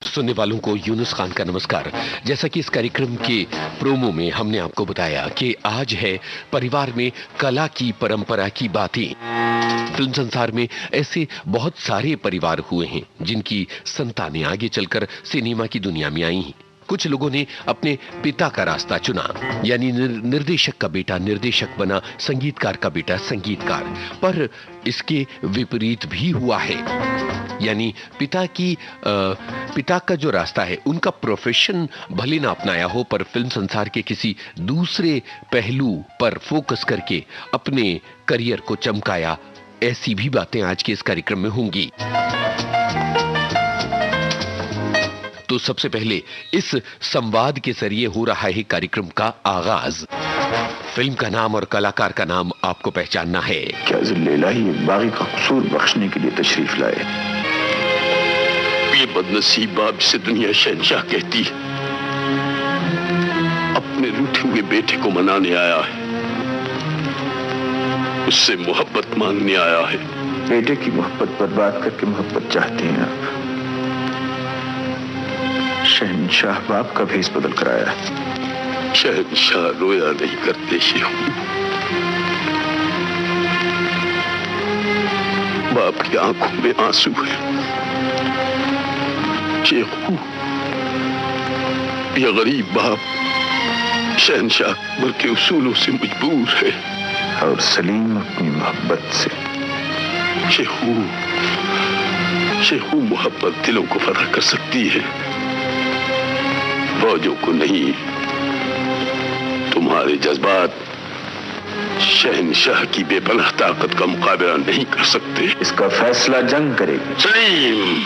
सुनने वालों को यूनुस खान का नमस्कार। जैसा कि इस कार्यक्रम के प्रोमो में हमने आपको बताया कि आज है परिवार में कला की परंपरा की बातें। फिल्म संसार में ऐसे बहुत सारे परिवार हुए हैं जिनकी संतानें आगे चलकर सिनेमा की दुनिया में आई हैं। कुछ लोगों ने अपने पिता का रास्ता चुना, यानी निर्देशक का बेटा निर्देशक बना, संगीतकार का बेटा संगीतकार। पर इसके विपरीत भी हुआ है, यानी पिता का जो रास्ता है, उनका प्रोफेशन भले ना अपनाया हो, पर फिल्म संसार के किसी दूसरे पहलू पर फोकस करके अपने करियर को चमकाया। ऐसी भी बातें आज के इस कार्यक्रम में होंगी। तो सबसे पहले इस संवाद के जरिए हो रहा है कार्यक्रम का आगाज। फिल्म का नाम और कलाकार का नाम आपको पहचानना है। क्या जिल्लेला ही बागी का कसूर बख्शने के लिए तशरीफ लाए? ये बदनसीब बाप से दुनिया शहंशाह कहती है, अपने रूठे हुए बेटे को मनाने आया है, उससे मोहब्बत मांगने आया है। बेटे की मोहब्बत बर्बाद करके मोहब्बत चाहती हैं आप। शहंशाह बाप का भेस बदल कर आया। शहंशाह रोया नहीं करते शेखू, बाप की आंखों में आंसू है। शेखू, यह गरीब बाप शहंशाह अकबर के उसूलों से मजबूर है और सलीम अपनी मोहब्बत से। शेखू, मोहब्बत दिलों को फतह कर सकती है, फौजों को नहीं। तुम्हारे जज्बात शहंशाह की बेपनाह ताकत का मुकाबला नहीं कर सकते। इसका फैसला जंग करेगी। सलीम,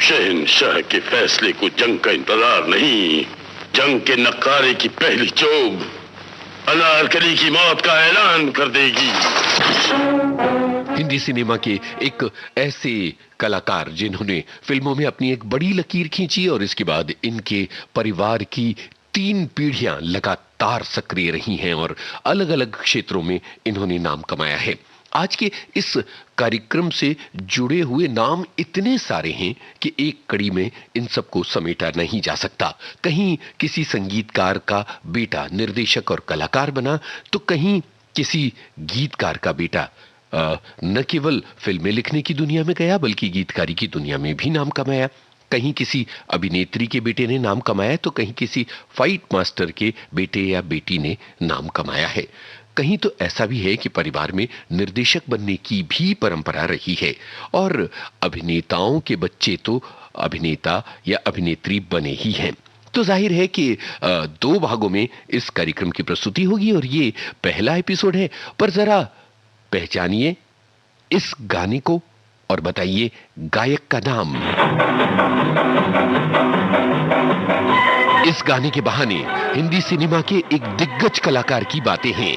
शहंशाह के फैसले को जंग का इंतजार नहीं, जंग के नक्कारे की पहली चोब अनारकली की मौत का ऐलान कर देगी। हिंदी सिनेमा के एक ऐसे कलाकार जिन्होंने फिल्मों में अपनी एक बड़ी लकीर खींची और इसके बाद इनके परिवार की 3 पीढ़ियां लगातार सक्रिय रही हैं और अलग अलग क्षेत्रों में इन्होंने नाम कमाया है। आज के इस कार्यक्रम से जुड़े हुए नाम इतने सारे हैं कि एक कड़ी में इन सबको समेटा नहीं जा सकता। कहीं किसी संगीतकार का बेटा निर्देशक और कलाकार बना, तो कहीं किसी गीतकार का बेटा न केवल फिल्में लिखने की दुनिया में गया बल्कि गीतकारी की दुनिया में भी नाम कमाया। कहीं किसी अभिनेत्री के बेटे ने नाम कमाया तो कहीं किसी फाइट मास्टर के बेटे या बेटी ने नाम कमाया है। कहीं तो ऐसा भी है कि परिवार में निर्देशक बनने की भी परंपरा रही है और अभिनेताओं के बच्चे तो अभिनेता या अभिनेत्री बने ही हैं। तो जाहिर है कि 2 भागों में इस कार्यक्रम की प्रस्तुति होगी और ये पहला एपिसोड है। पर जरा पहचानिए इस गाने को और बताइए गायक का नाम। इस गाने के बहाने हिंदी सिनेमा के एक दिग्गज कलाकार की बातें हैं।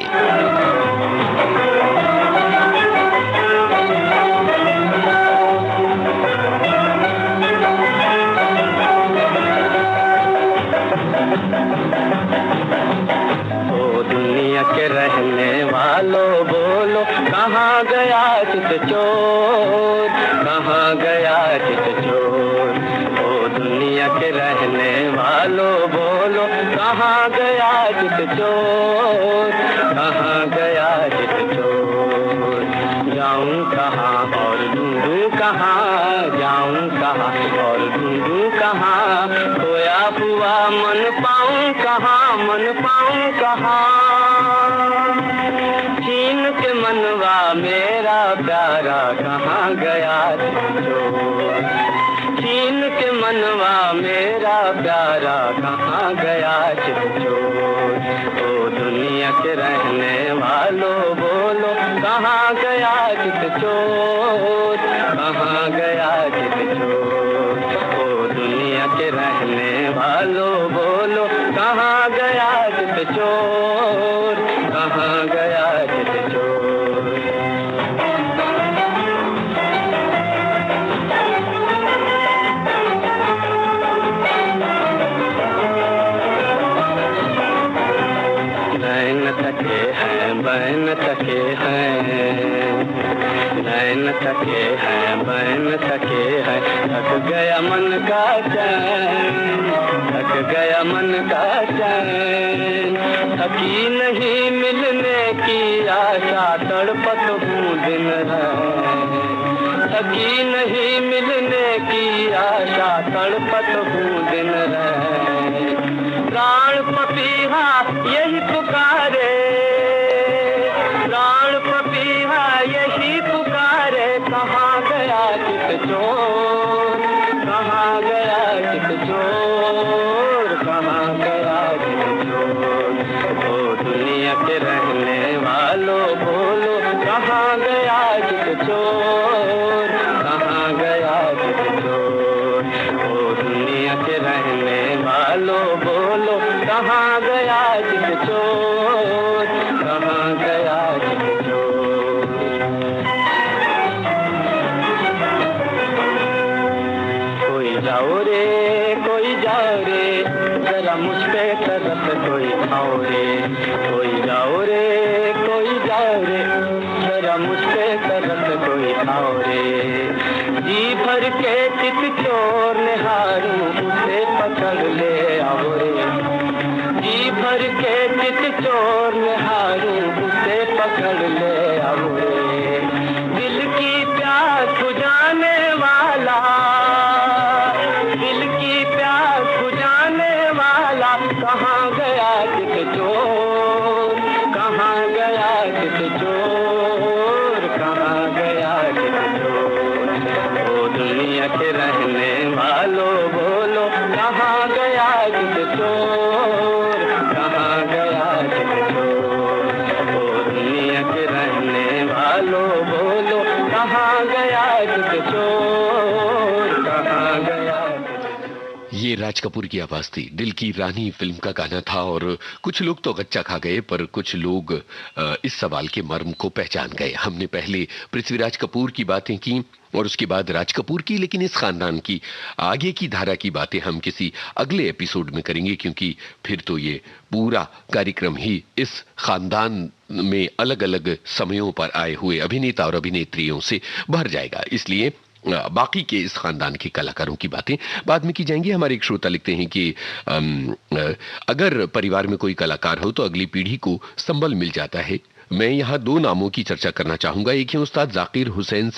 के रहने वालों बोलो, कहाँ गया चित चोर, कहाँ गया चित चोर। ओ दुनिया के रहने वालों बोलो, कहाँ गया चित चोर, कहाँ गया चित चोर। जाऊं कहाँ और ढूंढूं कहाँ, जाऊं कहाँ और ढूंढूं कहाँ। खोया हुआ मन पाऊं कहाँ, मन पाऊं कहाँ। छीन के मनवा मेरा प्यारा कहाँ गया चोर। छीन के मनवा मेरा प्यारा कहाँ गया चोर। ओ दुनिया के रहने वालों बोलो, कहाँ गया चोर, कहाँ गया चोर। ओ दुनिया के रहने वालों बोलो, कहाँ गया चोर, कहाँ गया चोर। नैन थके हैं, बैन थके हैं, नैन थके हैं, बैन थके हैं, थक गया मन का चैन, थक गया मन का चैन, थकी नहीं मिलने की आशा, तड़पत हूँ दिन रात, थकी नहीं मिलने की आशा, तड़पत हूँ दिन रात। प्राण पपीहा यही पुकारे, प्राण पपीहा यही पुकारे, कहाँ गया चित चोर, कहाँ गया चित चोर, कहाँ गया चित चोर। ओ दुनिया के रहने वालों बोलो, कहाँ गया चित चोर, कहाँ गया चित चोर। ओ दुनिया के रहने वालों बोलो, कहाँ गया चित चोर, कहाँ गया चित चोर। कोई जाओ रे, कोई जाओ रे, जरा मुझ पे तरस कोई खाओ रे, कोई जाओ रे, कोई जाओ रे, जरा मुझ पे तरस कोई खाओ रे। जी भर के चित चोर निहारूं, उसे पकड़ ले आओ रे, जी भर के चित चोर निहारूं, उसे पकड़ ले आओ रे। दिल की प्यास बुझाने वाला, दिल की प्यास बुझाने वाला, कहाँ गया चित चोर, कहाँ गया चित चोर, कहाँ गया चित चोर। ओ दुनिया के रहने वालों बोलो, कहाँ गया चित चोर, कहाँ गया चित चोर। ओ दुनिया के रहने वालों बोलो, कहाँ गया चित चोर, कहाँ गया। ये राज कपूर की आवाज थी। दिल की रानी फिल्म का गाना था और कुछ लोग तो गच्चा खा गए, पर कुछ लोग इस सवाल के मर्म को पहचान गए। हमने पहले पृथ्वीराज कपूर की बातें की और उसके बाद राज कपूर की, लेकिन इस खानदान की आगे की धारा की बातें हम किसी अगले एपिसोड में करेंगे, क्योंकि फिर तो ये पूरा कार्यक्रम ही इस खानदान में अलग अलग समयों पर आए हुए अभिनेता और अभिनेत्रियों से भर जाएगा। इसलिए बाकी के इस खानदान के कलाकारों की बातें बाद में की जाएंगी। हमारे एक श्रोता लिखते हैं कि अगर परिवार में कोई कलाकार हो तो अगली पीढ़ी को संबल मिल जाता है। मैं यहाँ दो नामों की चर्चा करना चाहूंगा। एक है उस्ताद जाकिर हुसैन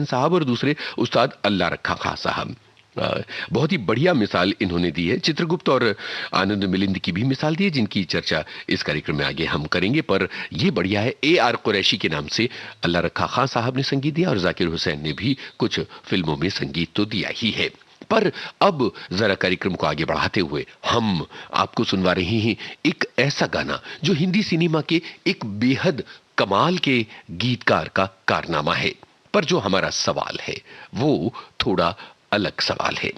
साहब और दूसरे उस्ताद अल्लाह रखा खां साहब। बहुत ही बढ़िया मिसाल इन्होंने दी है। चित्रगुप्त और आनंद मिलिंद की भी मिसाल दी है, जिनकी चर्चा इस कार्यक्रम में आगे हम करेंगे। पर यह बढ़िया है, AR कुरैशी के नाम से अल्लाह रखा खां साहब ने संगीत दिया और जाकिर हुसैन ने भी कुछ फिल्मों में संगीत तो दिया ही है। पर अब जरा कार्यक्रम को आगे बढ़ाते हुए हम आपको सुनवा रहे हैं एक ऐसा गाना जो हिंदी सिनेमा के एक बेहद कमाल के गीतकार का कारनामा है। पर जो हमारा सवाल है वो थोड़ा अलग सवाल है।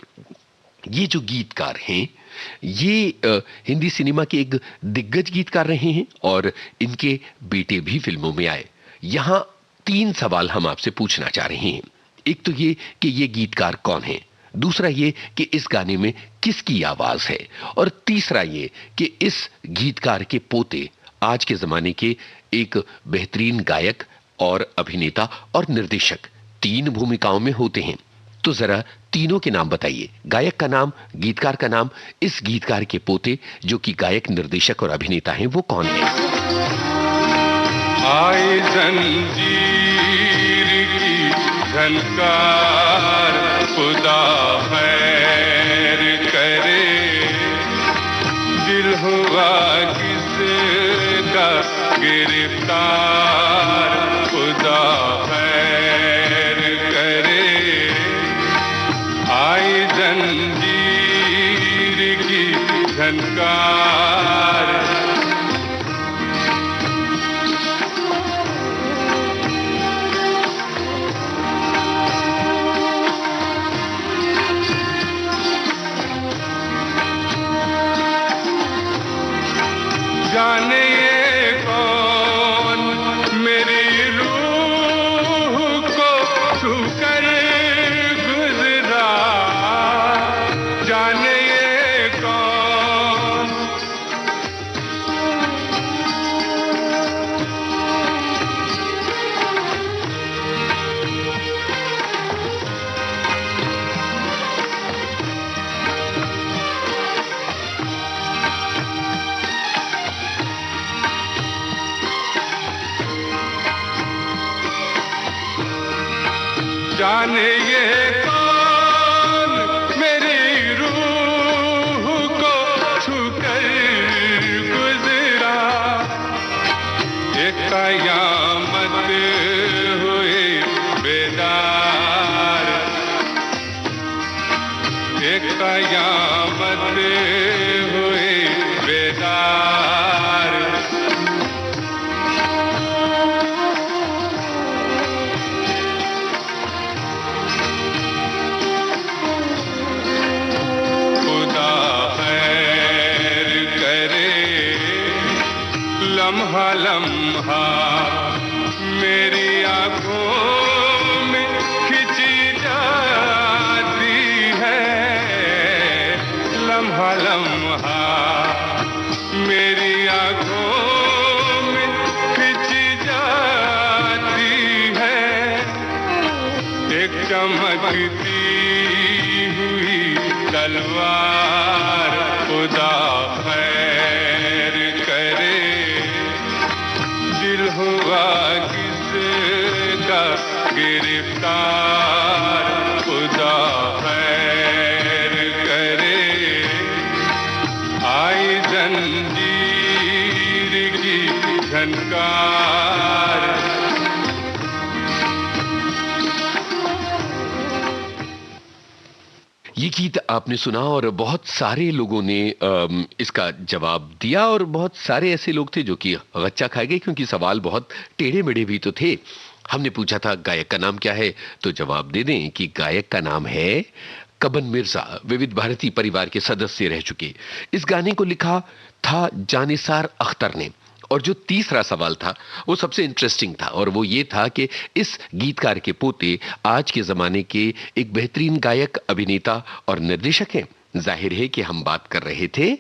ये जो गीतकार हैं ये हिंदी सिनेमा के एक दिग्गज गीतकार रहे हैं और इनके बेटे भी फिल्मों में आए। यहां 3 सवाल हम आपसे पूछना चाह रहे हैं। एक तो ये कि ये गीतकार कौन है, दूसरा ये कि इस गाने में किसकी आवाज है, और तीसरा ये कि इस गीतकार के पोते आज के जमाने के एक बेहतरीन गायक और अभिनेता और निर्देशक 3 भूमिकाओं में होते हैं। तो जरा तीनों के नाम बताइए, गायक का नाम, गीतकार का नाम, इस गीतकार के पोते जो कि गायक, निर्देशक और अभिनेता हैं, वो कौन है? आए जंजीर की झनकार, खुदा खैर करे, दिल हुआ किसका गिरफ्तार, खुदा खैर करे। आई जंजीर की झनकार, जाने ये कौन मेरी रूह को छू कर गुजरा, जाने ये कौन जाने ये कौन मेरी रूह को छूकर गुजरा। एक कयामत हुई बेदार, एक कयामत हुई बेदार। खुदा खैर करे लम्हा लम्हा मेरी आंखों में खिंची जाती है। लम्हा लम्हा मेरी आंखों में खिंची जाती है। एक चमकती हुई तलवार। खुदा खैर करे दिल हुआ किसका गिरफ्तार। खुदा खैर करे आई जंजीर की झनकार। ये गीत आपने सुना और बहुत सारे लोगों ने इसका जवाब दिया और बहुत सारे ऐसे लोग थे जो कि गच्चा खा गए क्योंकि सवाल बहुत टेढ़े मेढ़े भी तो थे। हमने पूछा था गायक का नाम क्या है, तो जवाब दे दें कि गायक का नाम है कबन मिर्जा, विविध भारती परिवार के सदस्य रह चुके। इस गाने को लिखा था जानिसार अख्तर ने। और जो तीसरा सवाल था वो सबसे इंटरेस्टिंग था और वो ये था कि इस गीतकार के पोते आज के जमाने के एक बेहतरीन गायक, अभिनेता और निर्देशक हैं। जाहिर है कि हम बात कर रहे थे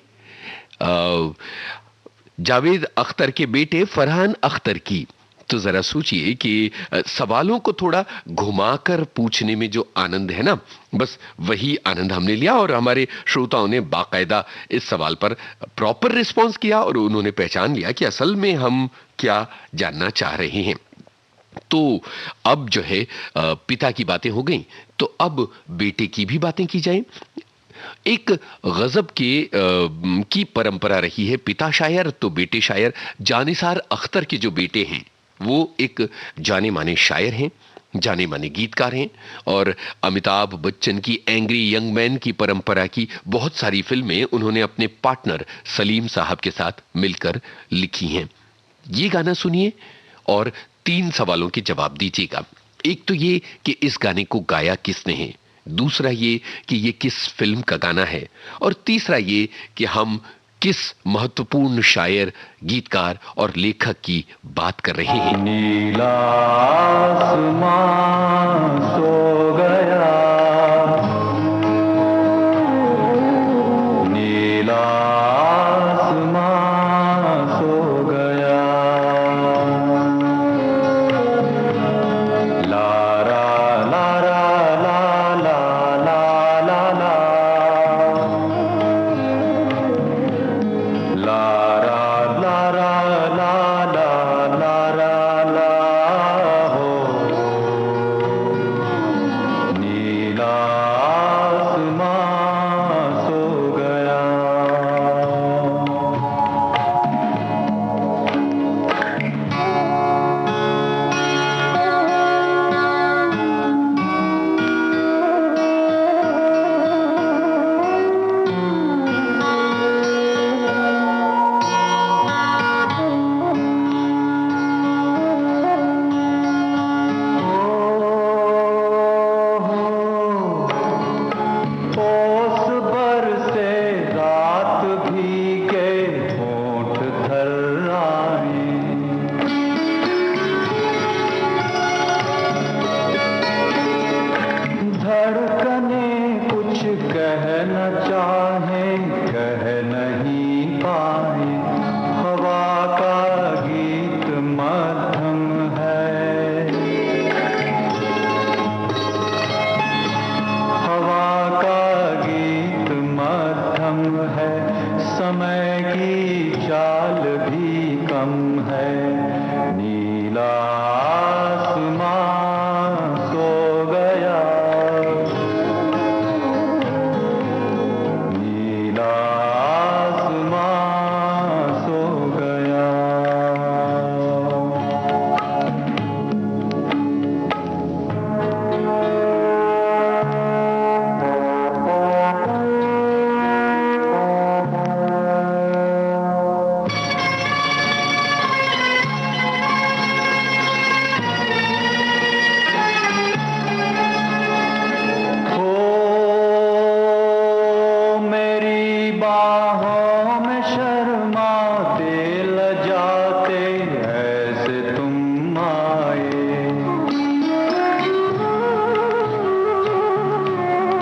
जावेद अख्तर के बेटे फरहान अख्तर की। तो जरा सोचिए कि सवालों को थोड़ा घुमाकर पूछने में जो आनंद है ना, बस वही आनंद हमने लिया और हमारे श्रोताओं ने बाकायदा इस सवाल पर प्रॉपर रिस्पॉन्स किया और उन्होंने पहचान लिया कि असल में हम क्या जानना चाह रहे हैं। तो अब जो है पिता की बातें हो गई, तो अब बेटे की भी बातें की जाएं। एक गजब की परंपरा रही है, पिता शायर तो बेटे शायर। जानिसार अख्तर के जो बेटे हैं वो एक जाने माने शायर हैं, जाने माने गीतकार हैं और अमिताभ बच्चन की एंग्री यंग मैन की परंपरा की बहुत सारी फिल्में उन्होंने अपने पार्टनर सलीम साहब के साथ मिलकर लिखी हैं। ये गाना सुनिए और 3 सवालों के जवाब दीजिएगा। एक तो ये कि इस गाने को गाया किसने है, दूसरा ये कि ये किस फिल्म का गाना है और तीसरा ये कि हम किस महत्वपूर्ण शायर, गीतकार और लेखक की बात कर रहे हैं। नीला आसमां सो गया, नीला आसमां सो गया, लारा लारा ला ला ला ला ला, लारा लारा ला ला लारा ला हो, नीला आसमां सो गया। ओस बरसे रात भीगे होंठ थर्राए, धड़कने कुछ कह न चाहे, कह नहीं पाए, हवा का गीत मध्यम है, हवा का गीत मध्यम है, समय की चाल भी कम है, नीला आसमां सो गया। मेरी बाहों में शर्माते लजाते ऐसे तुम आए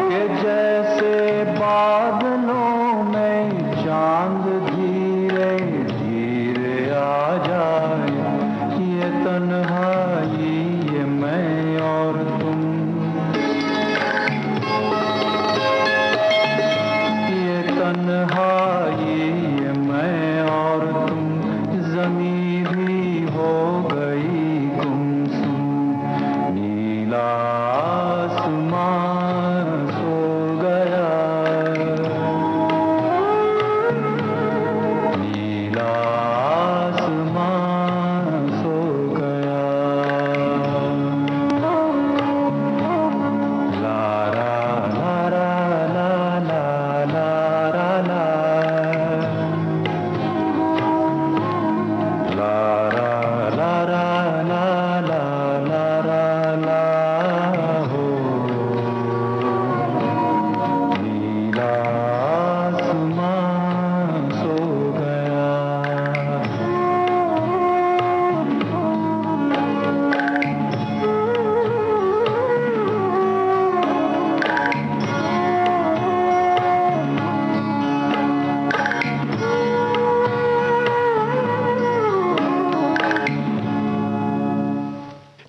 कि जैसे बादलों में चांद धीरे धीरे आ जाए। ये तन्हाई ये मैं और तुम, तन्हाई ये मैं और तुम, ज़मीं भी हो गई गुमसुम, नीला आसमां सो गया, नीला आसमां सो गया। लारा लारा ला ला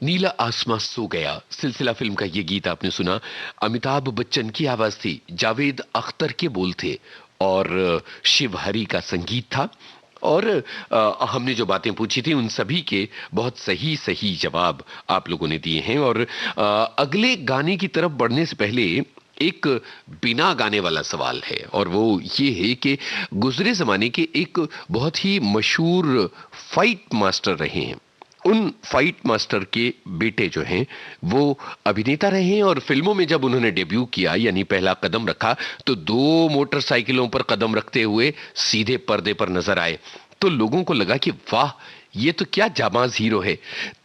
नीला आसमां सो गया सिलसिला फिल्म का ये गीत आपने सुना। अमिताभ बच्चन की आवाज थी, जावेद अख्तर के बोल थे और शिव हरी का संगीत था। और हमने जो बातें पूछी थी उन सभी के बहुत सही सही जवाब आप लोगों ने दिए हैं। और अगले गाने की तरफ बढ़ने से पहले एक बिना गाने वाला सवाल है और वो ये है कि गुजरे जमाने के एक बहुत ही मशहूर फाइट मास्टर रहे हैं, उन फाइट मास्टर के बेटे जो हैं वो अभिनेता रहे हैं और फिल्मों में जब उन्होंने डेब्यू किया यानी पहला कदम रखा तो 2 मोटरसाइकिलों पर कदम रखते हुए सीधे पर्दे पर नजर आए तो लोगों को लगा कि वाह ये तो क्या जाबाज हीरो है।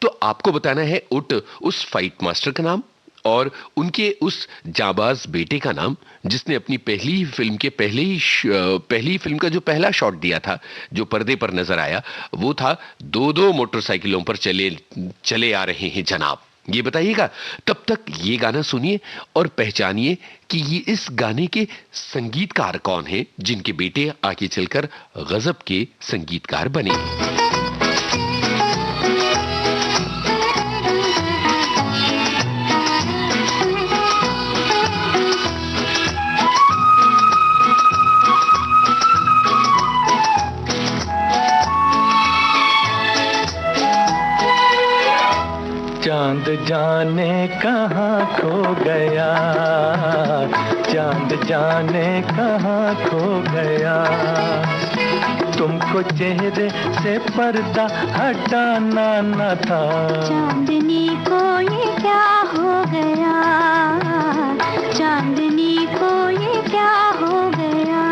तो आपको बताना है उस फाइट मास्टर का नाम और उनके उस जाबाज बेटे का नाम जिसने अपनी पहली फिल्म के पहली फिल्म का जो पहला शॉट दिया था जो पर्दे पर नजर आया वो था 2 मोटरसाइकिलों पर चले आ रहे हैं जनाब। ये बताइएगा। तब तक ये गाना सुनिए और पहचानिए कि ये इस गाने के संगीतकार कौन हैं जिनके बेटे आगे चलकर गजब के संगीतकार बने। चांद जाने कहाँ खो गया, चांद जाने कहाँ खो गया, तुमको चेहरे से पर्दा हटाना न था। चांदनी को ये क्या हो गया, चांदनी को ये क्या हो गया,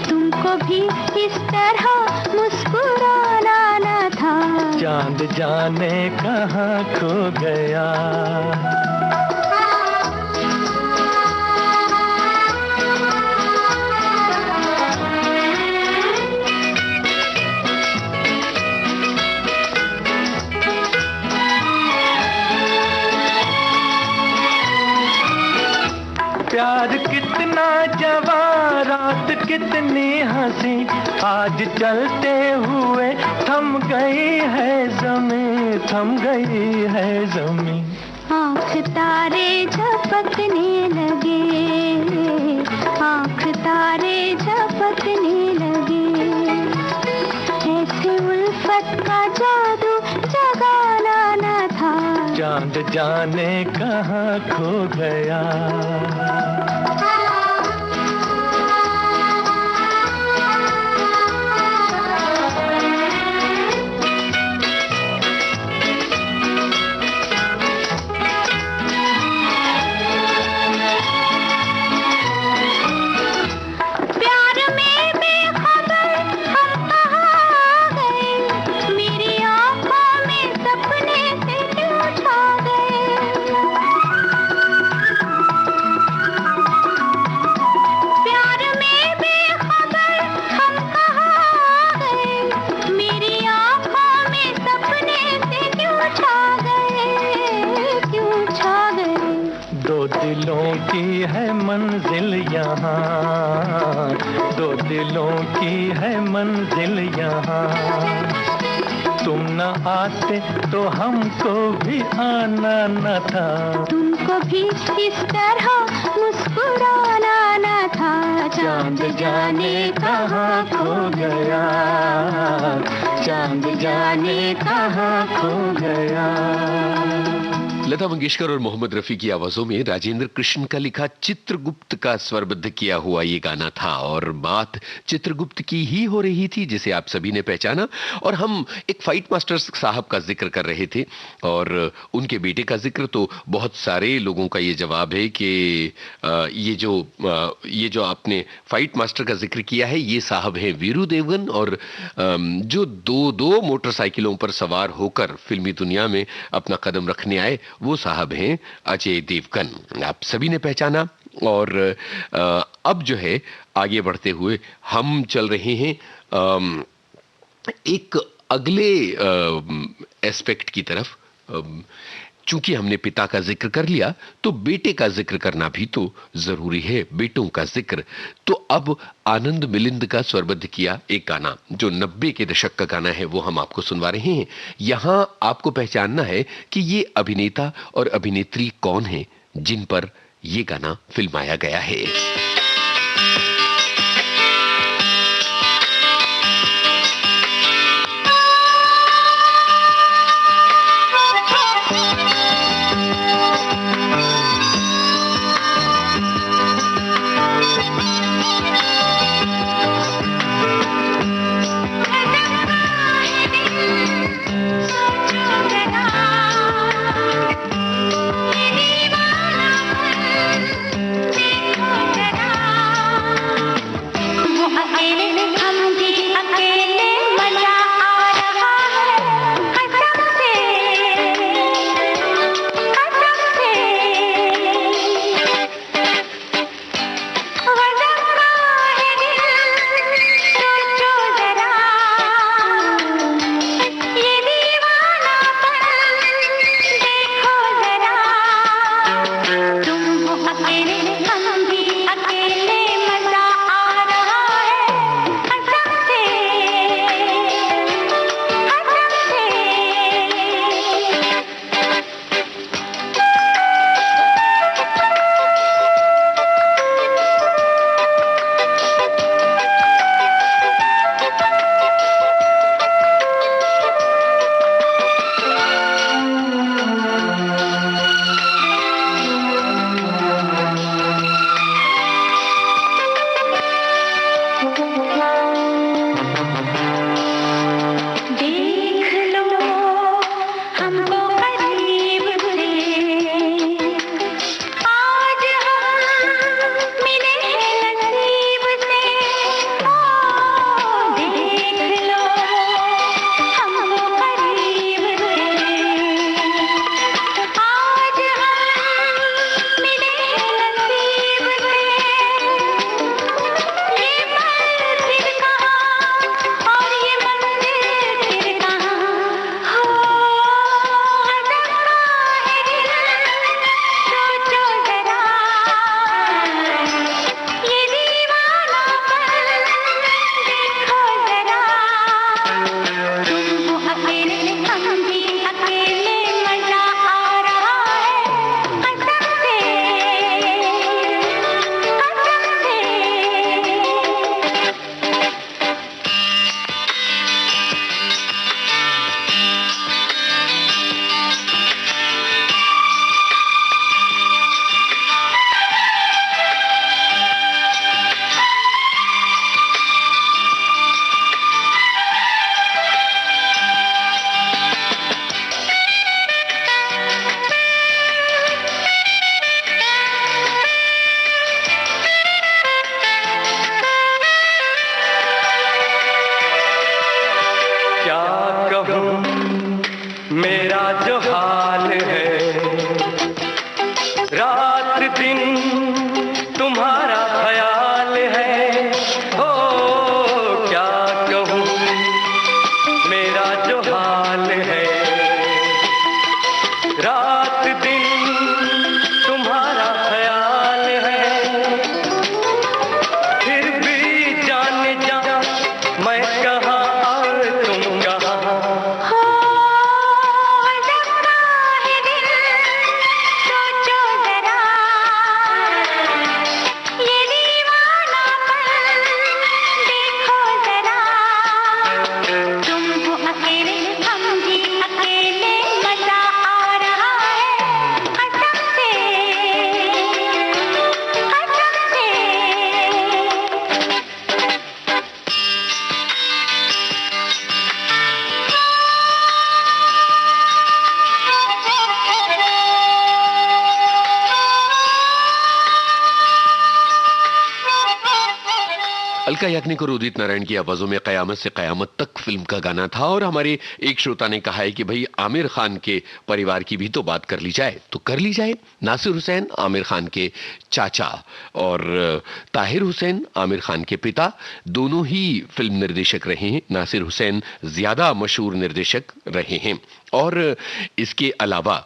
तुमको भी इस तरह मुस्कुराना न था। चांद जाने कहाँ खो गया। प्यार कितना जवां, रात कितनी हंसी, आज चलते हुए थम गई है ज़मीं, थम गई है ज़मीं। आँख तारे झपकने लगे, आँख तारे झपकने लगे, ऐसे उल्फत का जादू जगाना न था। चांद जाने कहाँ खो गया। दो दिलों की है मंजिल यहाँ। तुम न आते तो हमको भी आना न था, तुमको भी इस तरह मुस्कुराना न था। चांद जाने कहाँ खो गया, चांद जाने कहाँ खो गया। लता मंगेशकर और मोहम्मद रफी की आवाजों में राजेंद्र कृष्ण का लिखा चित्रगुप्त का स्वरबद्ध किया हुआ ये गाना था और बात चित्रगुप्त की ही हो रही थी जिसे आप सभी ने पहचाना। और हम एक फाइट मास्टर साहब का जिक्र कर रहे थे और उनके बेटे का जिक्र, तो बहुत सारे लोगों का ये जवाब है कि ये जो आपने फाइट मास्टर का जिक्र किया है ये साहब हैं वीरू देवगन, और जो दो मोटरसाइकिलों पर सवार होकर फिल्मी दुनिया में अपना कदम रखने आए वो साहब हैं अजय देवगन। आप सभी ने पहचाना। और अब जो है आगे बढ़ते हुए हम चल रहे हैं एक अगले एस्पेक्ट की तरफ। चूंकि हमने पिता का जिक्र कर लिया तो बेटे का जिक्र करना भी तो जरूरी है, बेटों का जिक्र। तो अब आनंद मिलिंद का स्वरबद्ध किया एक गाना जो 90 के दशक का गाना है वो हम आपको सुनवा रहे हैं। यहां आपको पहचानना है कि ये अभिनेता और अभिनेत्री कौन है जिन पर यह गाना फिल्माया गया है। अलका याग्निक और उदित नारायण की आवाजों में कयामत से कयामत तक फिल्म का गाना था। और हमारे एक श्रोता ने कहा है कि भाई आमिर खान के परिवार की भी तो बात कर ली जाए, तो कर ली जाए। नासिर हुसैन आमिर खान के चाचा और ताहिर हुसैन आमिर खान के पिता दोनों ही फिल्म निर्देशक रहे हैं। नासिर हुसैन ज्यादा मशहूर निर्देशक रहे हैं। और इसके अलावा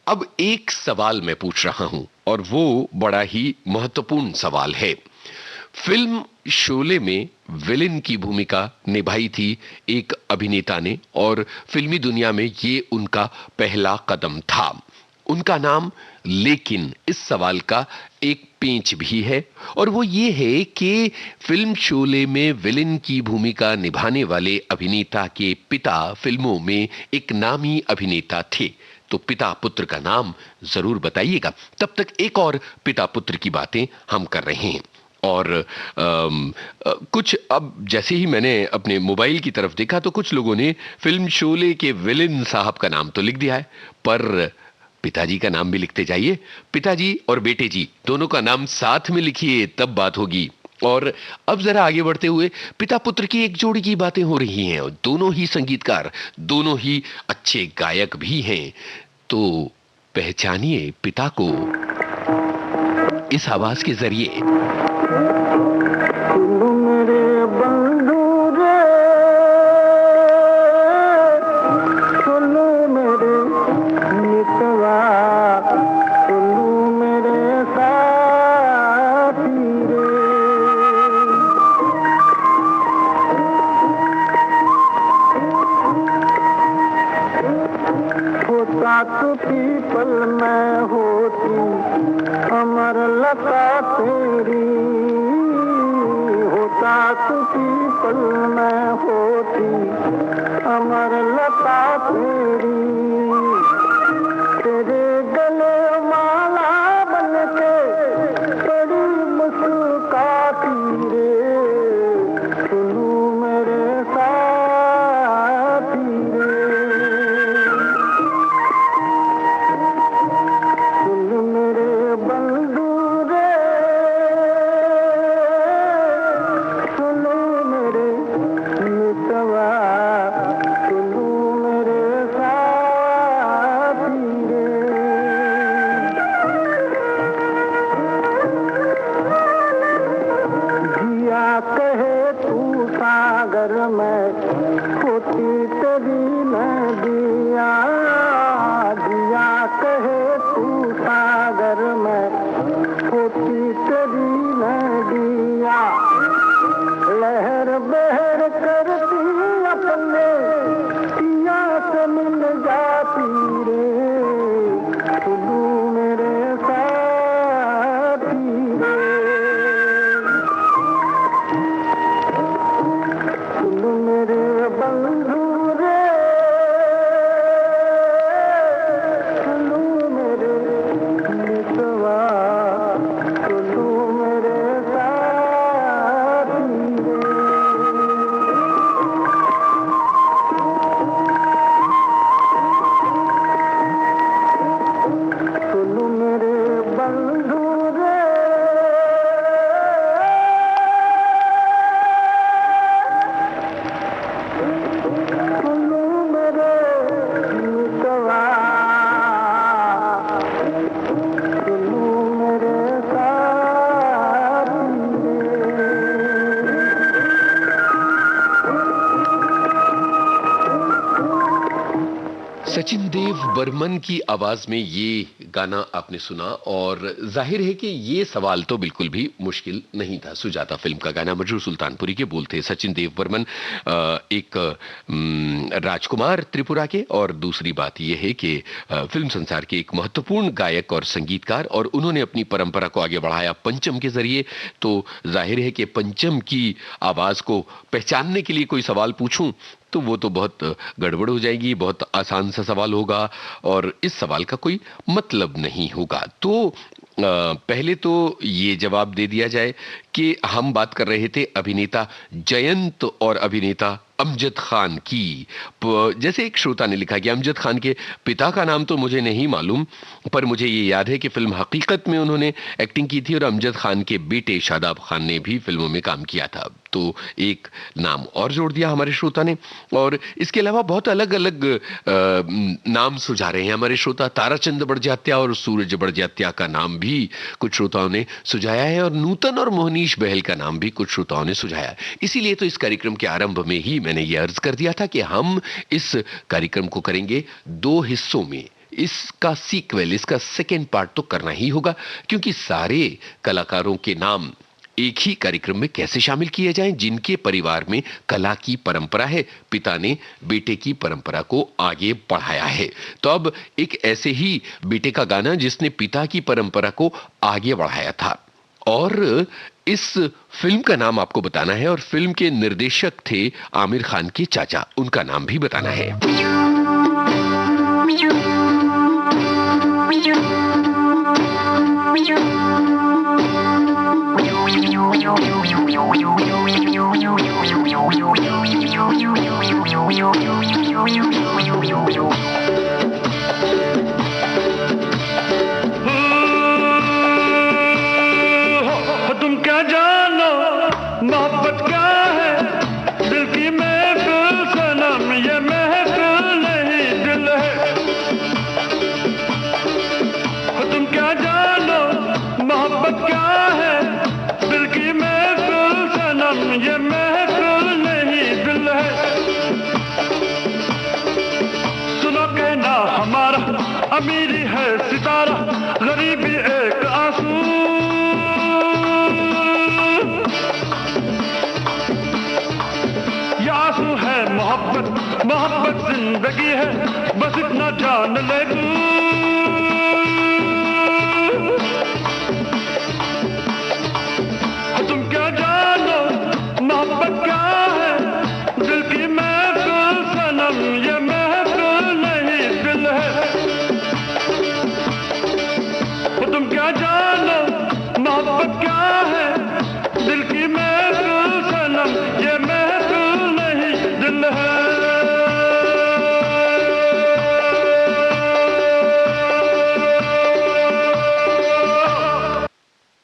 अब एक सवाल मैं पूछ रहा हूं और वो बड़ा ही महत्वपूर्ण सवाल है। फिल्म शोले में विलेन की भूमिका निभाई थी एक अभिनेता ने और फिल्मी दुनिया में ये उनका पहला कदम था। उनका नाम, लेकिन इस सवाल का एक पेंच भी है और वो ये है कि फिल्म शोले में विलेन की भूमिका निभाने वाले अभिनेता के पिता फिल्मों में एक नामी अभिनेता थे। तो पिता पुत्र का नाम जरूर बताइएगा। तब तक एक और पिता पुत्र की बातें हम कर रहे हैं। और कुछ अब जैसे ही मैंने अपने मोबाइल की तरफ देखा तो कुछ लोगों ने फिल्म शोले के विलेन साहब का नाम तो लिख दिया है, पर पिताजी का नाम भी लिखते जाइए। पिताजी और बेटे जी दोनों का नाम साथ में लिखिए, तब बात होगी। और अब जरा आगे बढ़ते हुए पिता पुत्र की एक जोड़ी की बातें हो रही हैं और दोनों ही संगीतकार, दोनों ही अच्छे गायक भी हैं। तो पहचानिए पिता को इस आवाज के जरिए। पल में होती अमर लता तेरी, होता तू पल में होती अमर लता तेरी, तेरे गले माला बनके बड़ी मुस्कुराती रे, सुनू मेरे साथी रे, सचिन देव बर्मन की आवाज में ये गाना आपने सुना और जाहिर है कि ये सवाल तो बिल्कुल भी मुश्किल नहीं था। सुजाता फिल्म का गाना, मजरूर सुल्तानपुरी के बोल थे। सचिन देव बर्मन एक राजकुमार त्रिपुरा के, और दूसरी बात यह है कि फिल्म संसार के एक महत्वपूर्ण गायक और संगीतकार, और उन्होंने अपनी परंपरा को आगे बढ़ाया पंचम के जरिए। तो जाहिर है कि पंचम की आवाज को पहचानने के लिए कोई सवाल पूछूं तो वो तो बहुत गड़बड़ हो जाएगी, बहुत आसान सा सवाल होगा और इस सवाल का कोई मतलब नहीं होगा। तो पहले तो ये जवाब दे दिया जाए कि हम बात कर रहे थे अभिनेता जयंत और अभिनेता अमजद खान की। जैसे एक श्रोता ने लिखा कि अमजद खान के पिता का नाम तो मुझे नहीं मालूम, पर मुझे ये याद है कि फिल्म हकीकत में उन्होंने एक्टिंग की थी और अमजद खान के बेटे शादाब खान ने भी फिल्मों में काम किया था। तो एक नाम और जोड़ दिया हमारे श्रोता ने। और इसके अलावा बहुत अलग अलग नाम सुझा रहे हैं हमारे श्रोता। ताराचंद बड़जात्या और सूरज बड़जात्या का नाम भी कुछ श्रोताओं ने सुझाया है, और नूतन और मोहनीश बहल का नाम भी कुछ श्रोताओं ने सुझाया। इसीलिए तो इस कार्यक्रम के आरंभ में ही मैंने ये अर्ज कर दिया था कि हम इस कार्यक्रम को करेंगे 2 हिस्सों में। इसका सीक्वल, इसका सेकेंड पार्ट तो करना ही होगा, क्योंकि सारे कलाकारों के नाम एक ही कार्यक्रम में कैसे शामिल किए जाएं जिनके परिवार में कला की परंपरा है, पिता ने बेटे की परंपरा को आगे बढ़ाया है। तो अब एक ऐसे ही बेटे का गाना जिसने पिता की परंपरा को आगे बढ़ाया था, और इस फिल्म का नाम आपको बताना है, और फिल्म के निर्देशक थे आमिर खान के चाचा, उनका नाम भी बताना है। तुम क्या जानो मोहब्बत क्या है, दिल की महफिल सनम ये महफिल नहीं दिल है। तुम क्या जानो मोहब्बत क्या है, दिल की महफिल सनम ये महफिल नहीं दिल है। सुनो कहना हमारा अमीरी है सितारा, गरीबी एक आंसू। आंसू है मोहब्बत, मोहब्बत जिंदगी है, बस इतना जान ले तू। तुम क्या जानो मोहब्बत क्या है, दिल की महफिल सनम ये महफिल नहीं दिल है। तुम क्या जानो मोहब्बत क्या है, दिल की महफिल सनम ये महफिल नहीं दिल है।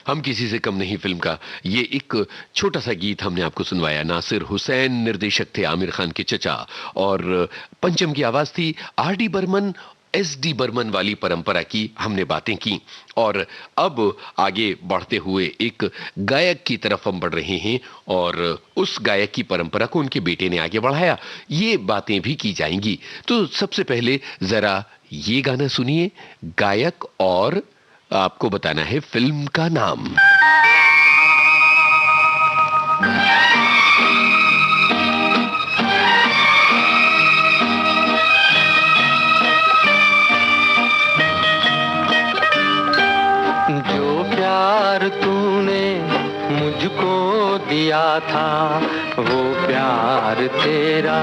हम किसी से कम नहीं फिल्म का ये एक छोटा सा गीत हमने आपको सुनवाया। नासिर हुसैन निर्देशक थे आमिर खान के चचा, और पंचम की आवाज थी आर.डी. बर्मन। एस.डी. बर्मन वाली परंपरा की हमने बातें की, और अब आगे बढ़ते हुए एक गायक की तरफ हम बढ़ रहे हैं, और उस गायक की परंपरा को उनके बेटे ने आगे बढ़ाया, ये बातें भी की जाएंगी। तो सबसे पहले जरा ये गाना सुनिए, गायक, और आपको बताना है फिल्म का नाम। जो प्यार तूने मुझको दिया था, वो प्यार तेरा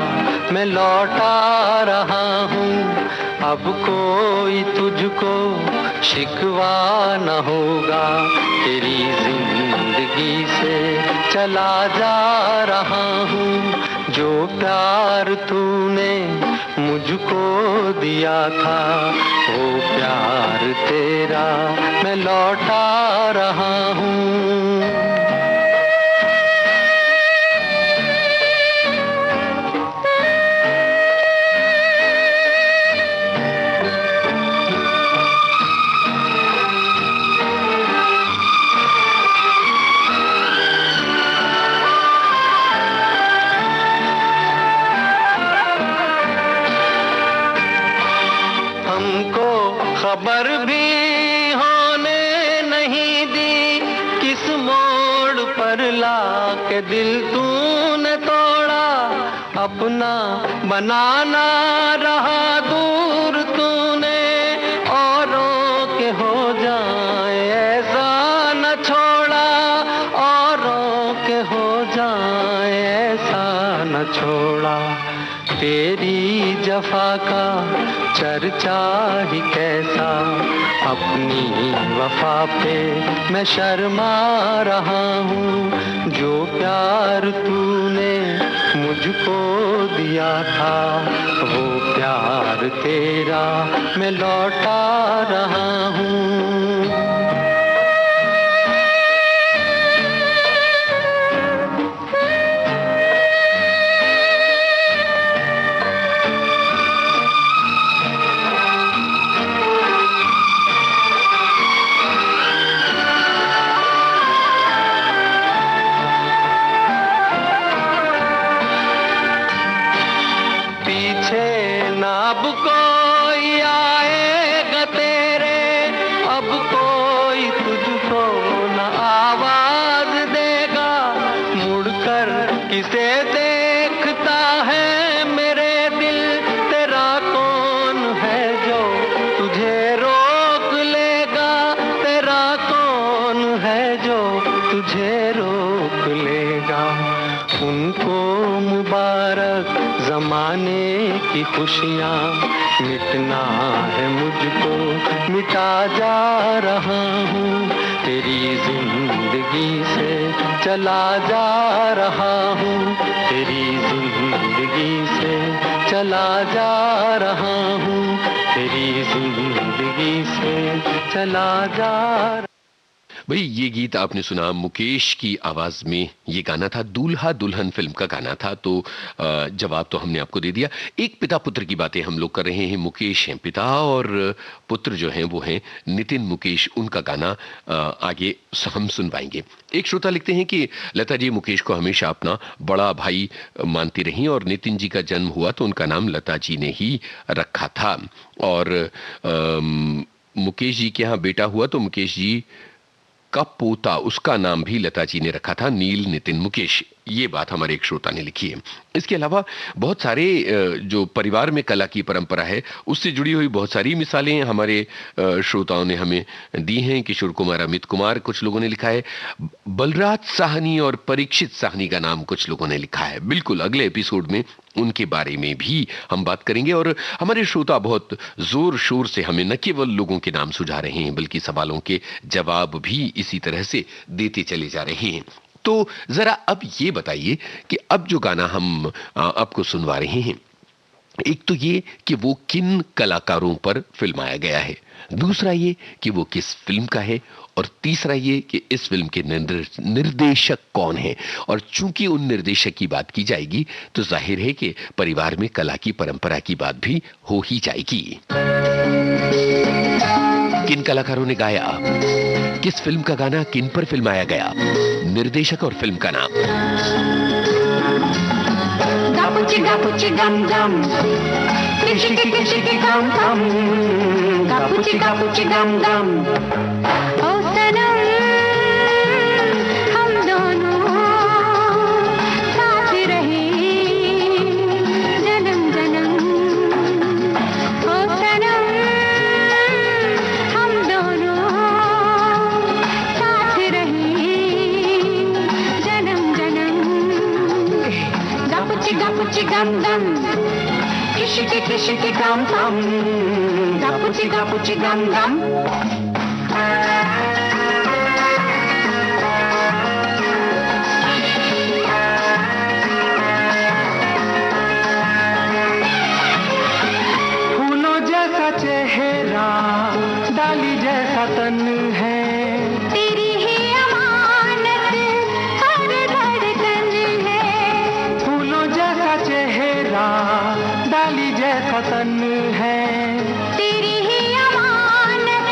मैं लौटा रहा हूँ। अब कोई तुझको शिकवा न होगा, तेरी जिंदगी से चला जा रहा हूँ। जो प्यार तूने मुझको दिया था, वो प्यार तेरा मैं लौटा रहा हूँ। खबर भी होने नहीं दी, किस मोड़ पर लाके दिल तूने तोड़ा। अपना बनाना रहा दूर तूने, औरों के हो जाए ऐसा न छोड़ा। औरों के हो जाए ऐसा न छोड़ा। तेरी जफा का चर्चा ही कैसा, अपनी वफा पे मैं शर्मा रहा हूँ। जो प्यार तूने मुझको दिया था वो प्यार तेरा मैं लौटा रहा हूँ। अब कोई आएगा तेरे, अब कोई तुझको न आवाज देगा, मुड़कर किसे देखता है मेरे दिल, तेरा कौन है जो तुझे रोक लेगा, तेरा कौन है जो तुझे रोक लेगा। उनको मुबारक जमाने की खुशियाँ, मिटना है मुझको मिटा जा रहा हूँ, तेरी जिंदगी से चला जा रहा हूँ, तेरी जिंदगी से चला जा रहा हूँ, तेरी जिंदगी से चला जा। भाई ये गीत आपने सुना मुकेश की आवाज में, ये गाना था, दूल्हा दुल्हन फिल्म का गाना था। तो जवाब तो हमने आपको दे दिया। एक पिता पुत्र की बातें हम लोग कर रहे हैं। मुकेश हैं पिता और पुत्र जो हैं वो हैं नितिन मुकेश। उनका गाना आगे हम सुनवाएंगे। एक श्रोता लिखते हैं कि लता जी मुकेश को हमेशा अपना बड़ा भाई मानती रही और नितिन जी का जन्म हुआ तो उनका नाम लता जी ने ही रखा था। और मुकेश जी के यहाँ बेटा हुआ तो मुकेश जी का पोता, उसका नाम भी लता जी ने रखा था, नील नितिन मुकेश। ये बात हमारे एक श्रोता ने लिखी है। इसके अलावा बहुत सारे जो परिवार में कला की परंपरा है उससे जुड़ी हुई बहुत सारी मिसालें हमारे श्रोताओं ने हमें दी हैं। किशोर कुमार, अमित कुमार, कुछ लोगों ने लिखा है बलराज साहनी और परीक्षित साहनी का नाम कुछ लोगों ने लिखा है। बिल्कुल अगले एपिसोड में उनके बारे में भी हम बात करेंगे। और हमारे श्रोता बहुत जोर शोर से हमें न केवल लोगों के नाम सुझा रहे हैं बल्कि सवालों के जवाब भी इसी तरह से देते चले जा रहे हैं। तो जरा अब ये बताइए कि अब जो गाना हम आपको सुनवा रहे हैं, एक तो ये कि वो किन कलाकारों पर फिल्माया गया है, दूसरा ये कि वो किस फिल्म का है, और तीसरा ये कि इस फिल्म के निर्देशक कौन है। और चूंकि उन निर्देशक की बात की जाएगी तो जाहिर है कि परिवार में कला की परंपरा की बात भी हो ही जाएगी। किन कलाकारों ने गाया, किस फिल्म का गाना किन पर फिल्माया गया, निर्देशक और फिल्म का नाम। गापुची गापुची गम गम, किशिकी किशिकी गम गम, गापुची गापुची गम गम। ओ सनम हम दोनों साथ रहे जन्म जन्म, ओ सनम हम दोनों साथ रहे जन्म जन्म। गापुची गापुची गम गम, किशिकी किशिकी गम गम, गापुची गापुची गम गम। फूलों जैसा चेहरा, डाली जैसा तन है, तेरी ही अमानत हर धड़कन है। फूलों जैसा चेहरा, डाली जैसा तन है, तेरी ही अमानत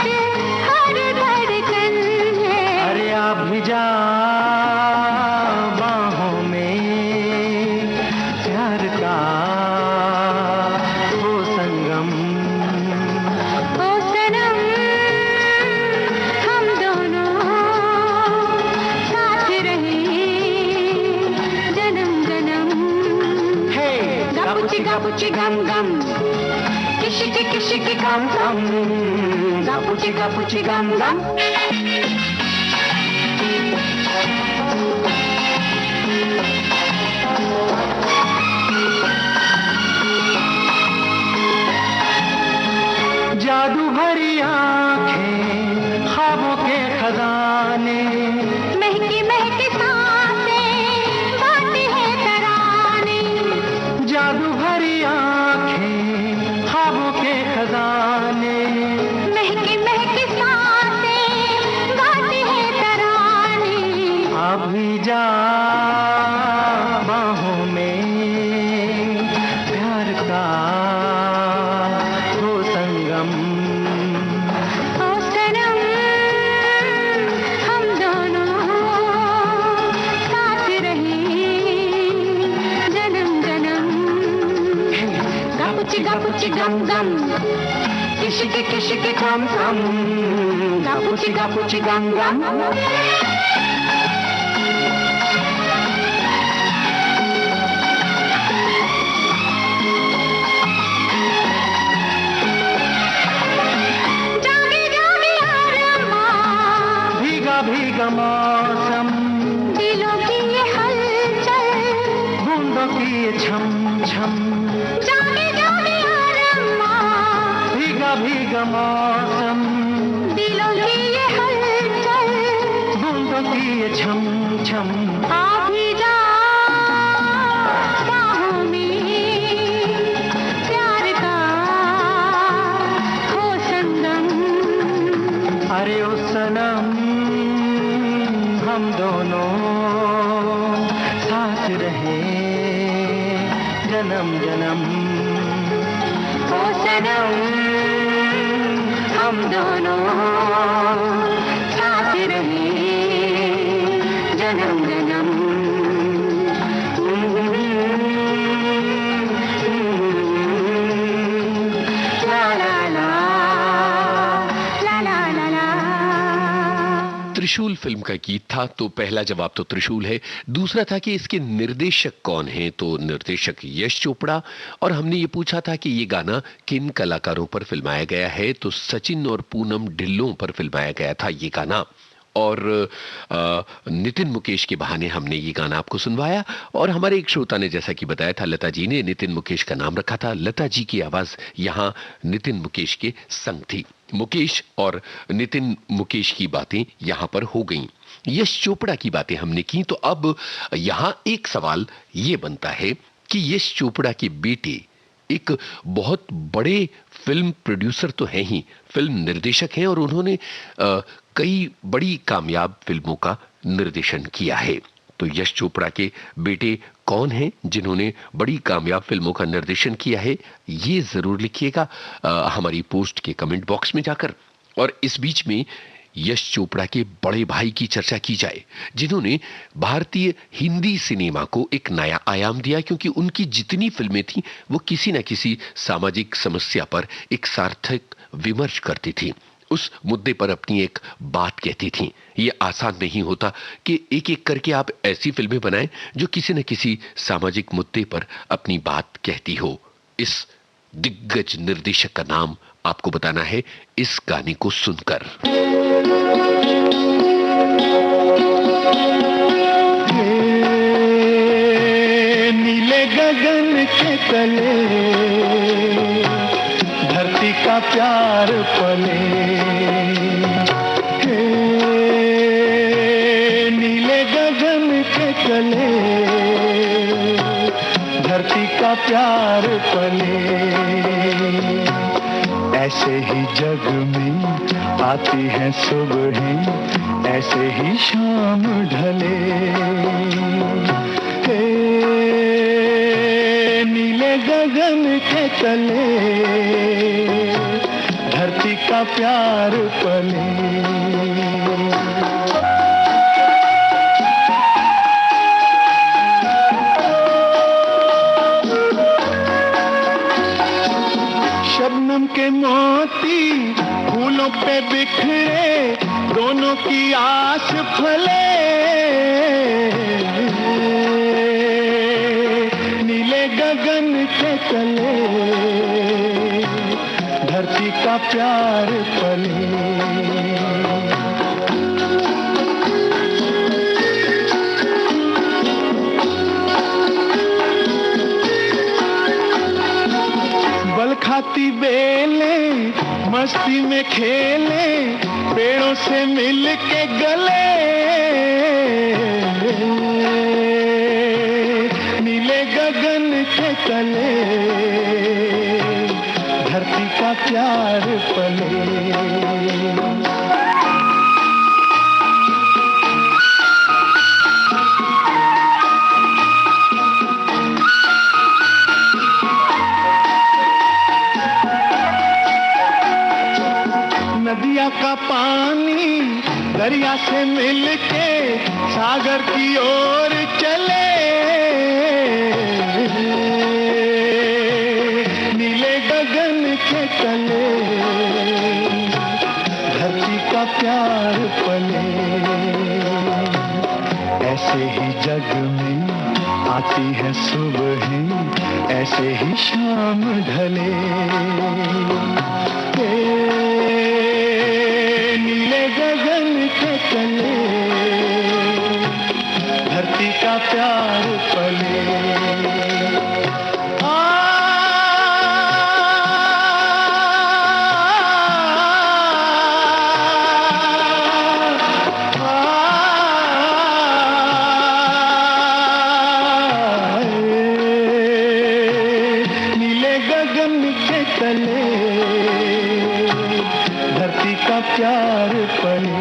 हर धड़कन है। अरे आ भी जा बाहों में, प्यार का वो संगम। ओ सनम हम दोनों साथ रहे जन्म जन्म। हे गापुची गापुची गम गम, किशिकी किशिकी गम गम, गापुची गापुची गम गम। जादू भरी आंखें, ख्वाबों के खजाने, महकी महकी सांसें गाती है तराने, भी जा बाहों में, प्यार का हो संगम। ओ सनम हम दोनों साथ रहे जन्म जन्म। गपुची गम गम, किशिके खम खम, गपुची गम गम। भीगा मौसम, दिलों की ये हलचल, बूंदों की ये छम छम। जागे जागे आरमा, भीगा मौसम, दिलों की ये हलचल, बूंदों की ये छम छम। आ भी जा बाहों में, प्यार का हो संगम। अरे ओ सनम हम दोनों साथ रहे जन्म जन्म। ओ सनम हम दोनों साथ रहे जन्म जन्म। ला ला ला ला ला ला ला। त्रिशूल फिल्म का गीत था, तो पहला जवाब तो त्रिशूल है। दूसरा था कि इसके निर्देशक कौन हैं, तो निर्देशक यश चोपड़ा। और हमने ये पूछा था कि ये गाना किन कलाकारों पर फिल्माया गया है, तो सचिन और पूनम ढिल्लों पर फिल्माया गया था ये गाना। और नितिन मुकेश के बहाने हमने ये गाना आपको सुनवाया। और हमारे एक श्रोता ने जैसा कि बताया था, लता जी ने नितिन मुकेश का नाम रखा था। लता जी की आवाज यहाँ नितिन मुकेश के संग थी। मुकेश और नितिन मुकेश की बातें यहां पर हो गईं। यश चोपड़ा की बातें हमने की, तो अब यहां एक सवाल ये बनता है कि यश चोपड़ा के बेटे एक बहुत बड़े फिल्म प्रोड्यूसर तो हैं ही, फिल्म निर्देशक हैं, और उन्होंने कई बड़ी कामयाब फिल्मों का निर्देशन किया है। तो यश चोपड़ा के बेटे कौन हैं जिन्होंने बड़ी कामयाब फिल्मों का निर्देशन किया है, ये जरूर लिखिएगा हमारी पोस्ट के कमेंट बॉक्स में जाकर। और इस बीच में यश चोपड़ा के बड़े भाई की चर्चा की जाए, जिन्होंने भारतीय हिंदी सिनेमा को एक नया आयाम दिया, क्योंकि उनकी जितनी फिल्में थीं वो किसी न किसी सामाजिक समस्या पर एक सार्थक विमर्श करती थी, उस मुद्दे पर अपनी एक बात कहती थी। ये आसान नहीं होता कि एक एक करके आप ऐसी फिल्में बनाएं जो किसी न किसी सामाजिक मुद्दे पर अपनी बात कहती हो। इस दिग्गज निर्देशक का नाम आपको बताना है इस गाने को सुनकर। नीले गगन के तले धरती का प्यार पले, नीले गगन के तले धरती का प्यार पले। ऐसे ही जग में आती हैं सुबहें, ऐसे ही शाम ढले। नीले गगन के तले धरती का प्यार पले। शबनम के मोती फूलों पे बिखरे, दोनों की आस फले। नीले गगन के तले धरती का प्यार पले। बल खाती बेले मस्ती में खेले, पेड़ों से मिल के गले। नीले गगन के तले धरती का प्यार पले। से मिलके सागर की ओर चले, नीले गगन के तले धरती का प्यार पले। ऐसे ही जग में आती है सुबहें, ऐसे ही शाम ढले। नीले गगन के तले धरती का प्यार पले। प्यार पले।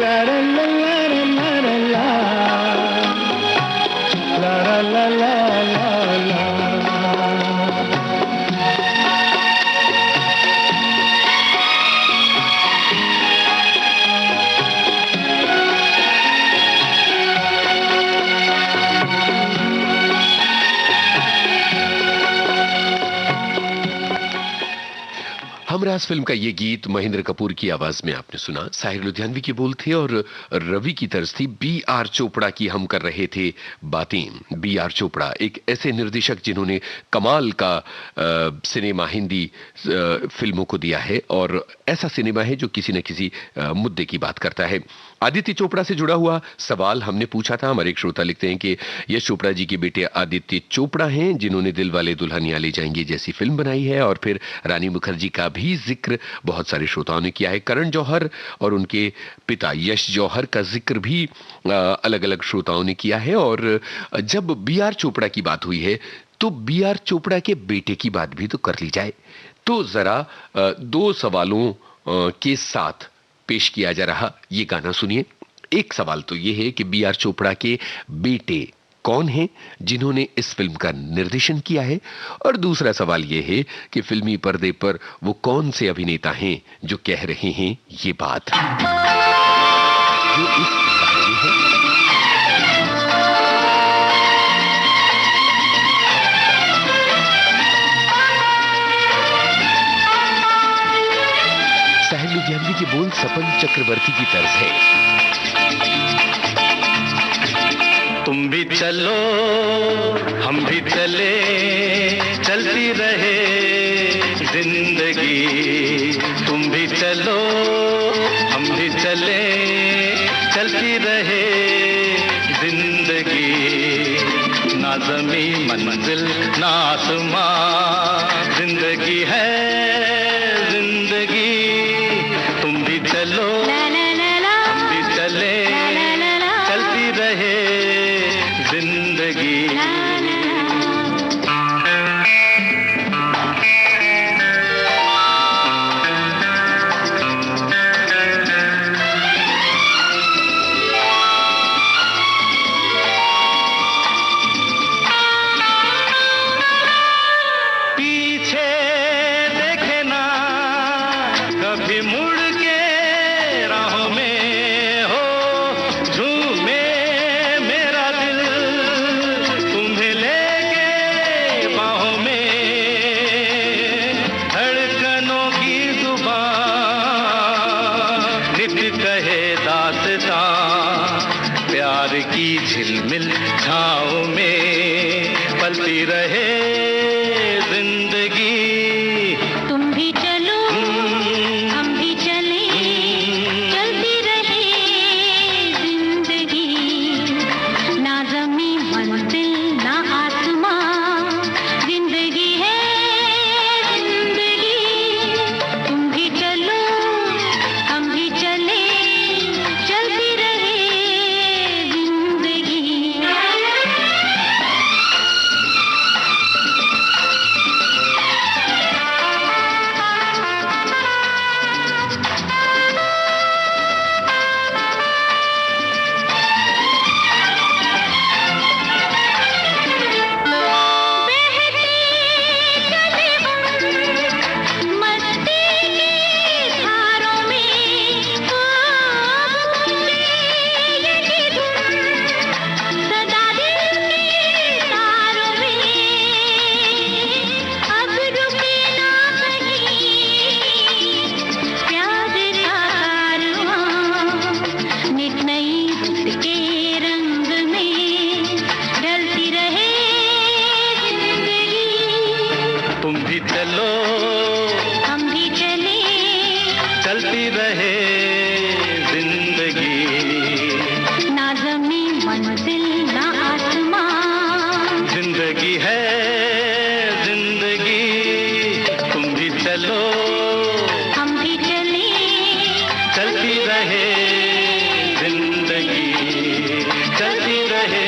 ला ला ला ला ला ला ला ला ला ला ला। हमराज फिल्म का ये गीत महेंद्र कपूर की आवाज में आपने सुना। साहिर लुधियानवी के बोल थे और रवि की तर्ज थी। बी.आर. चोपड़ा की हम कर रहे थे बातें। बी.आर. चोपड़ा एक ऐसे निर्देशक जिन्होंने कमाल का सिनेमा हिंदी फिल्मों को दिया है और ऐसा सिनेमा है जो किसी न किसी मुद्दे की बात करता है। आदित्य चोपड़ा से जुड़ा हुआ सवाल हमने पूछा था। हमारे एक श्रोता लिखते हैं कि यश चोपड़ा जी के बेटे आदित्य चोपड़ा हैं जिन्होंने दिलवाले दुल्हनिया ले जाएंगे जैसी फिल्म बनाई है, और फिर रानी मुखर्जी का भी जिक्र बहुत सारे श्रोताओं ने किया है। करण जौहर और उनके पिता यश जौहर का जिक्र भी अलग अलग श्रोताओं ने किया है। और जब बी.आर. चोपड़ा की बात हुई है तो बी.आर. चोपड़ा के बेटे की बात भी तो कर ली जाए। तो जरा दो सवालों के साथ पेश किया जा रहा ये गाना सुनिए। एक सवाल तो ये है कि बी.आर. चोपड़ा के बेटे कौन हैं जिन्होंने इस फिल्म का निर्देशन किया है, और दूसरा सवाल यह है कि फिल्मी पर्दे पर वो कौन से अभिनेता हैं जो कह रहे हैं ये बात जो इस गाने में है। साहिर लुधियानवी के बोल सपन चक्रवर्ती की तर्ज है। तुम भी चलो हम भी चले, चलती रहे जिंदगी। तुम भी चलो हम भी चले, चलती रहे जिंदगी। ना ज़मीं मंजिल ना आसमां, जिंदगी है जिंदगी। तुम भी चलो हम भी चले, चलती रहे जिंदगी। पीछे देखे ना कभी मुड़ के, राहों में हो झूमे मेरा दिल, तुम्हें लेके बाहों में। धड़कनों की जुबान नित कहे दास्तां, प्यार की झिलमिल छाँव में पलती रहे जिंदगी। तुम भी चलो हम भी चले, चलती रहे जिंदगी। ना ज़मीं मंजिल ना आसमां, जिंदगी है जिंदगी। तुम भी चलो हम भी चले, चलती रहे जिंदगी। रहे जिंदगी, चलती रहे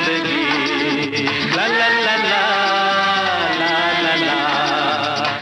जिंदगी, ला ला ला ला ला ला ला।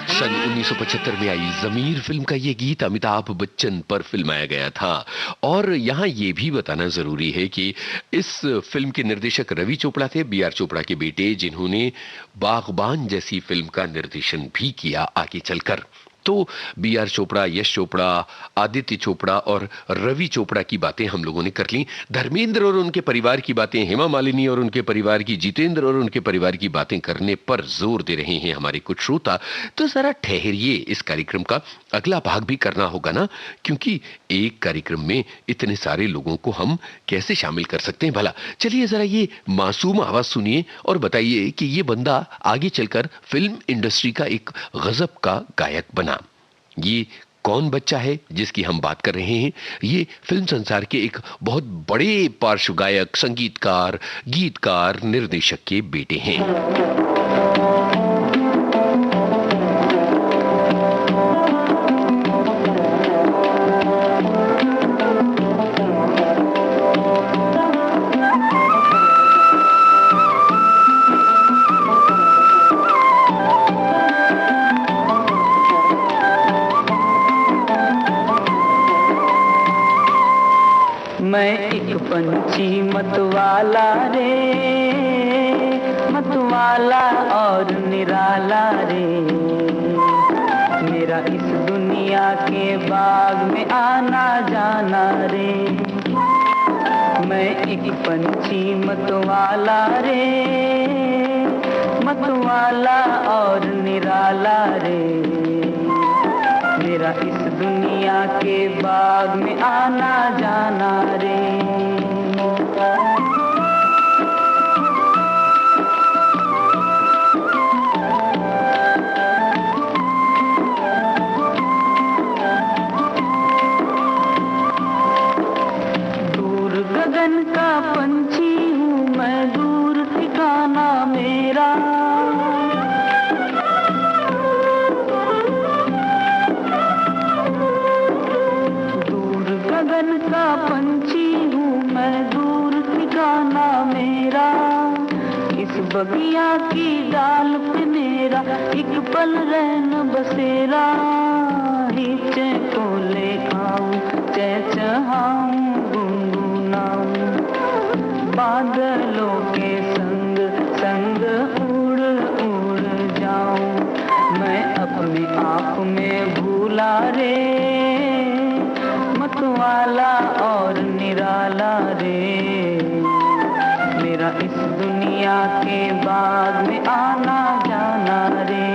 सन 1975 में आई जमीर फिल्म का ये गीत अमिताभ बच्चन पर फिल्माया गया था। और यहाँ ये भी बताना जरूरी है कि इस फिल्म के निर्देशक रवि चोपड़ा थे, बी.आर. चोपड़ा के बेटे, जिन्होंने बागबान जैसी फिल्म का निर्देशन भी किया आगे चलकर। तो बी.आर. चोपड़ा, यश चोपड़ा, आदित्य चोपड़ा और रवि चोपड़ा की बातें हम लोगों ने कर ली। धर्मेंद्र और उनके परिवार की बातें, हेमा मालिनी और उनके परिवार की, जितेंद्र और उनके परिवार की बातें करने पर जोर दे रहे हैं हमारे कुछ श्रोता। तो जरा ठहरिए, इस कार्यक्रम का अगला भाग भी करना होगा ना, क्योंकि एक कार्यक्रम में इतने सारे लोगों को हम कैसे शामिल कर सकते हैं भला। चलिए जरा ये मासूम आवाज सुनिए और बताइए कि ये बंदा आगे चलकर फिल्म इंडस्ट्री का एक गजब का गायक बना। ये कौन बच्चा है जिसकी हम बात कर रहे हैं? ये फिल्म संसार के एक बहुत बड़े पार्श्व गायक, संगीतकार, गीतकार, निर्देशक के बेटे हैं। मैं एक पंछी मतवाला रे, मतवाला और निराला रे, मेरा इस दुनिया के बाग में आना जाना रे। मैं एक पंछी मतवाला रे, मतवाला और निराला रे, मेरा इस दुनिया के बाग में आना जाना रे। दूर गगन का पंछी हूँ मैं, दूर ठिकाना मेरा, गगन का पंछी हूँ मैं, दूर ठिकाना मेरा। इस बगिया की डाल पे मेरा एक पल रहन बसेरा। हिचे को ले खाऊं, चहचहाऊं, गुनगुनाऊं, बादलों के संग संग उड़ उड़ जाऊं। मैं अपने आप में भूला रे, मतवाला और निराला रे, मेरा इस दुनिया के बाग में आना जाना रे।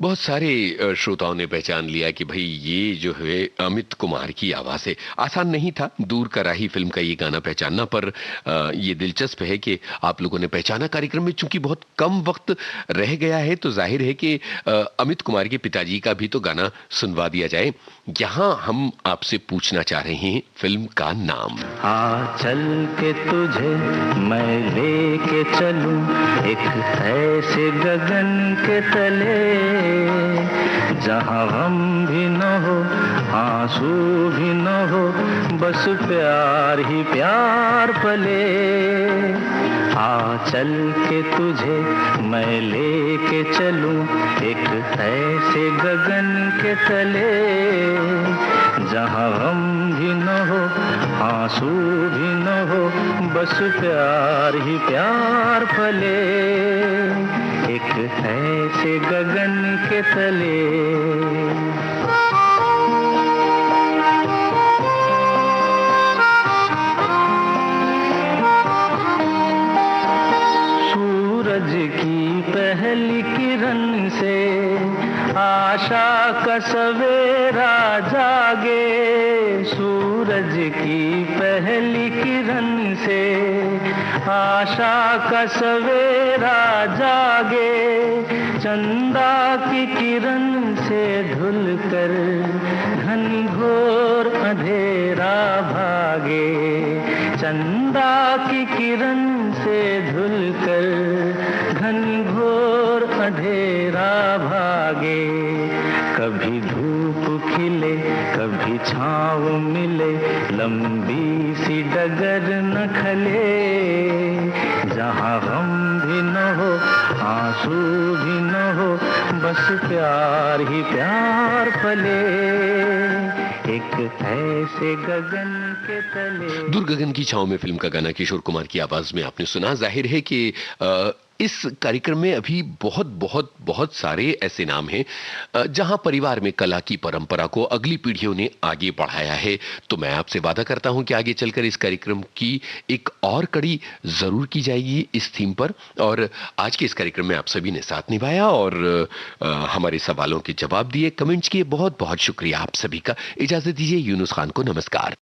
बहुत सारे श्रोताओं ने पहचान लिया कि भाई ये जो है अमित कुमार की आवाज है। आसान नहीं था दूर का राही फिल्म का ये गाना पहचानना, पर ये दिलचस्प है कि आप लोगों ने पहचाना। कार्यक्रम में चूंकि बहुत कम वक्त रह गया है तो जाहिर है कि अमित कुमार के पिताजी का भी तो गाना सुनवा दिया जाए। यहाँ हम आपसे पूछना चाह रहे हैं फिल्म का नाम। हाँ चल के तुझे मैं लेके चलूं एक ऐसे गगन के तले, जहाँ गम भी न हो आंसू भी न हो, बस प्यार ही प्यार पले। हाँ चल के तुझे मैं लेके चलूं एक ऐसे गगन के तले, जहाँ गम भी न हो आंसू भी न हो, बस प्यार ही प्यार फले एक ऐसे गगन के तले। सूरज की पहली किरण से आशा का सवेरा जागे, सूरज की पहली किरण से आशा का सवेरा जागे, चंदा की किरण से धुलकर घनघोर अंधेरा भागे, चंदा की किरण से धुलकर घनघोर अंधेरा भागे। कभी धूप खिले कभी छाँव मिले, लंबी सी डगर न खले, जहाँ गम भी न हो आंसू भी न हो, बस प्यार ही प्यार पले एक ऐसे गगन के तले। दूर गगन की छांव में फिल्म का गाना किशोर कुमार की आवाज में आपने सुना। जाहिर है कि इस कार्यक्रम में अभी बहुत बहुत बहुत सारे ऐसे नाम हैं जहां परिवार में कला की परंपरा को अगली पीढ़ियों ने आगे बढ़ाया है। तो मैं आपसे वादा करता हूं कि आगे चलकर इस कार्यक्रम की एक और कड़ी जरूर की जाएगी इस थीम पर। और आज के इस कार्यक्रम में आप सभी ने साथ निभाया और हमारे सवालों के जवाब दिए, कमेंट्स किए। बहुत बहुत शुक्रिया आप सभी का। इजाजत दीजिए, यूनुस खान को नमस्कार।